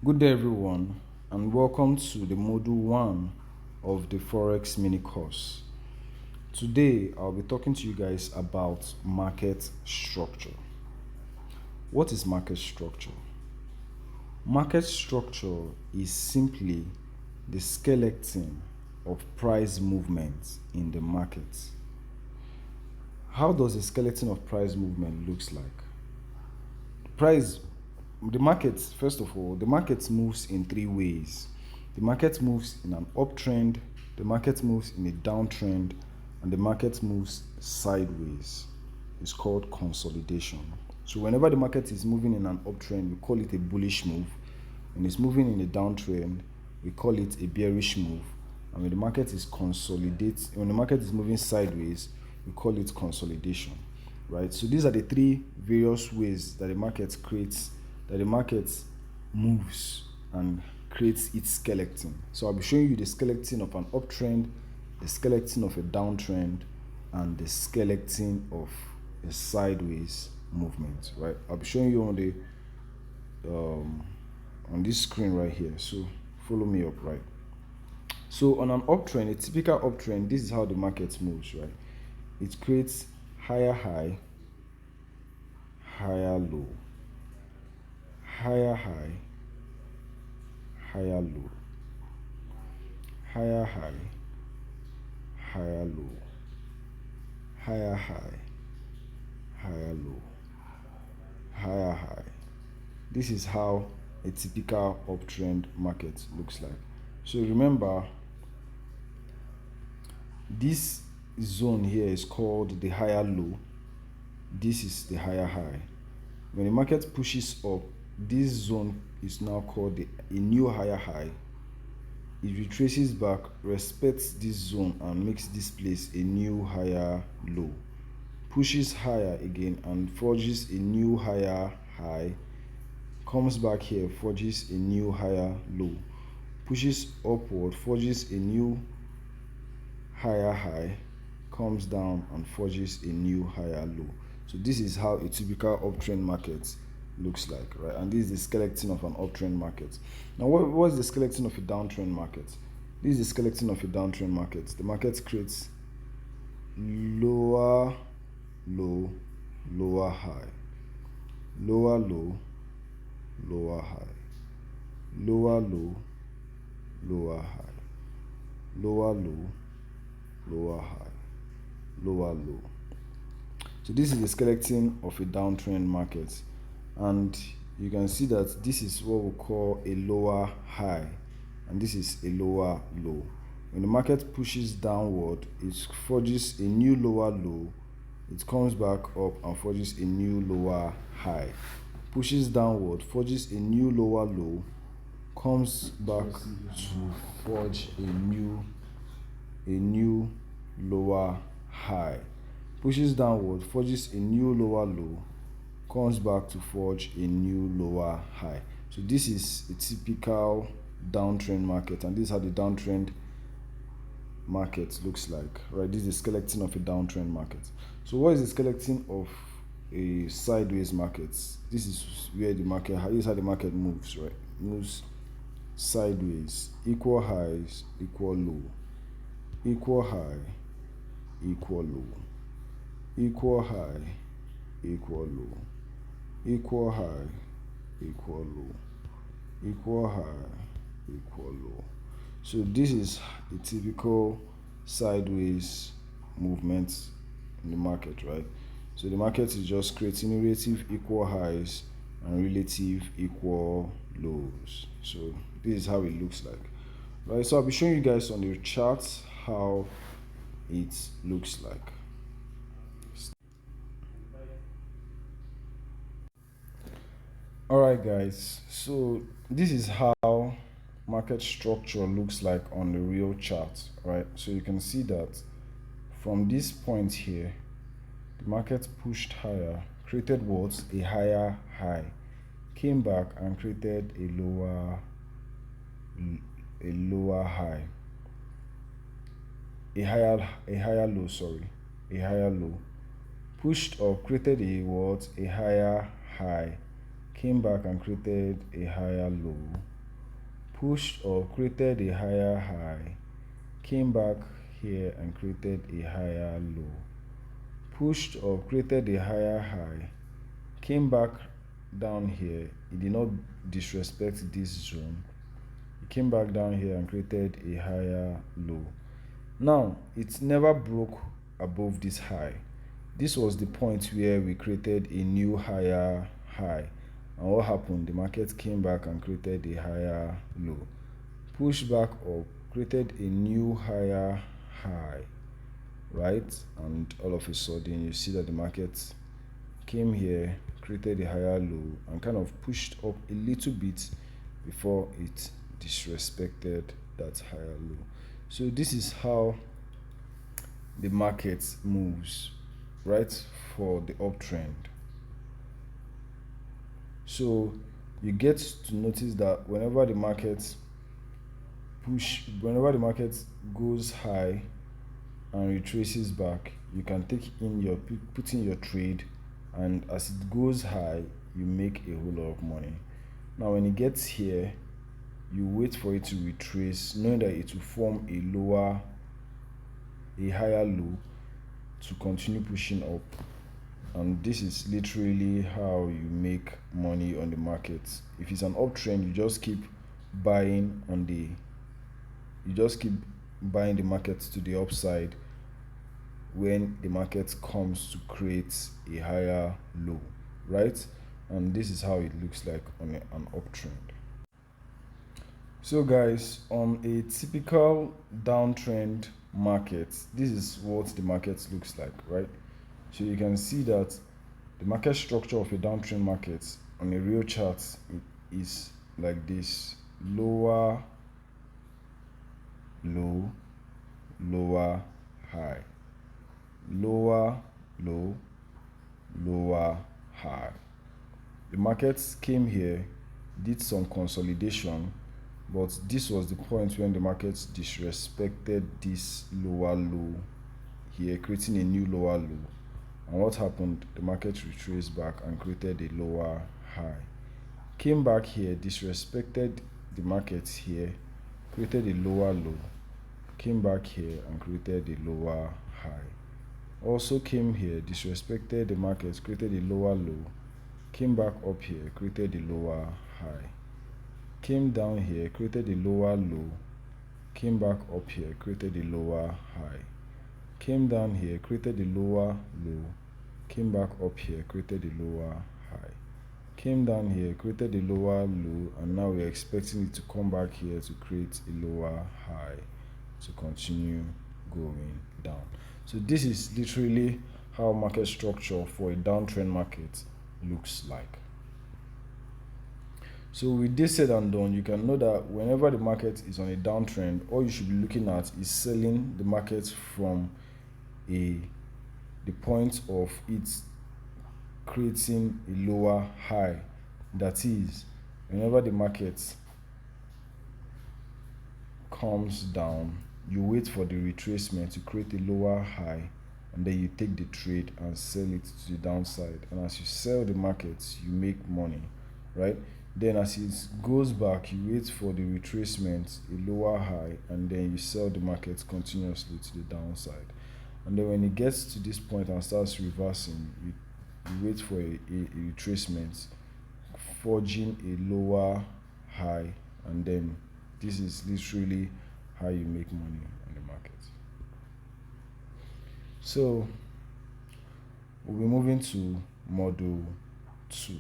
Good day everyone, and welcome to the module 1 of the Forex mini course. Today I'll be talking to you guys about market structure. What is market structure? Market structure is simply the skeleton of price movement in the market. How does the skeleton of price movement looks like? The market, first of all, the market moves in three ways. The market moves in an uptrend, the market moves in a downtrend, and the market moves sideways. It's called consolidation. So whenever the market is moving in an uptrend, we call it a bullish move. When it's moving in a downtrend, we call it a bearish move. And when the market is moving sideways, we call it consolidation. Right? So these are the three various ways that the market moves and creates its skeleton. So I'll be showing you the skeleton of an uptrend, the skeleton of a downtrend, and the skeleton of a sideways movement. Right? I'll be showing you on this screen right here. So follow me up. Right? So on an uptrend, a typical uptrend, this is how the market moves. Right? It creates higher high, higher low, higher high, higher low, higher high, higher low, higher high, higher low, higher high. This is how a typical uptrend market looks like. So remember, this zone here is called the higher low. This is the higher high. When the market pushes up, this zone is now called a new higher high. It retraces back, respects this zone, and makes this place a new higher low. Pushes higher again and forges a new higher high. Comes back here, forges a new higher low. Pushes upward, forges a new higher high. Comes down and forges a new higher low. So this is how a typical uptrend market looks like, right? And this is the skeleton of an uptrend market. Now, what is the skeleton of a downtrend market? This is the skeleton of a downtrend market. The market creates lower low, lower high, lower low, lower high, lower low, lower high, lower low, lower high, lower low. So this is the skeleton of a downtrend market, and you can see that this is what we call a lower high, and this is a lower low. When the market pushes downward, it forges a new lower low. It comes back up and forges a new lower high. Pushes downward, forges a new lower low, comes back to forge a new lower high. Pushes downward, forges a new lower low, comes back to forge a new lower high. So this is a typical downtrend market, and this is how the downtrend market looks like, right? This is the skeleton of a downtrend market. So what is the skeleton of a sideways market? This is where this is how the market moves, right? Moves sideways, equal highs, equal low, equal high, equal low, equal high, equal low, equal high, equal low, equal high, equal low. So this is a typical sideways movement in the market, right? So the market is just creating relative equal highs and relative equal lows. So this is how it looks like, right? So I'll be showing you guys on the charts how it looks like. Alright guys, so this is how market structure looks like on the real chart, right? So you can see that from this point here, the market pushed higher, created what? A higher high, came back and created a lower high, a higher low, a higher low, pushed up, created a what? A higher high, came back and created a higher low, pushed or created a higher high, came back here and created a higher low, pushed or created a higher high, came back down here. It did not disrespect this zone. It came back down here and created a higher low. Now it never broke above this high. This was the point where we created a new higher high. And what happened? The market came back and created a higher low, pushed back up, created a new higher high, right? And all of a sudden you see that the market came here, created a higher low, and kind of pushed up a little bit before it disrespected that higher low. So this is how the market moves, right, for the uptrend. So you get to notice that whenever the market goes high and retraces back, you can put in your trade, and as it goes high, you make a whole lot of money. Now when it gets here, you wait for it to retrace, knowing that it will form a higher low to continue pushing up. And this is literally how you make money on the market. If it's an uptrend, you just keep buying the market to the upside when the market comes to create a higher low, right? And this is how it looks like on an uptrend. So guys, on a typical downtrend market, this is what the market looks like, right? So you can see that the market structure of a downtrend market on a real chart is like this: lower, low, lower, high, lower, low, lower, high. The market came here, did some consolidation, but this was the point when the market disrespected this lower low here, creating a new lower low. And what happened? The market retraced back and created a lower high. Came back here, disrespected the market here, created a lower low. Came back here and created a lower high. Also came here, disrespected the market, created a lower low. Came back up here, created a lower high. Came down here, created a lower low. Came back up here, created a lower high. Came down here, created a lower low, came back up here, created a lower high, came down here, created a lower low, and now we're expecting it to come back here to create a lower high to continue going down. So this is literally how market structure for a downtrend market looks like. So with this said and done, you can know that whenever the market is on a downtrend, all you should be looking at is selling the market from the point of it creating a lower high. That is, whenever the market comes down, you wait for the retracement to create a lower high, and then you take the trade and sell it to the downside. And as you sell the markets, you make money, right? Then as it goes back, you wait for the retracement, a lower high, and then you sell the market continuously to the downside. And then when it gets to this point and starts reversing, you wait for a retracement, forging a lower high, and then this is literally how you make money on the market. So we'll be moving to model 2.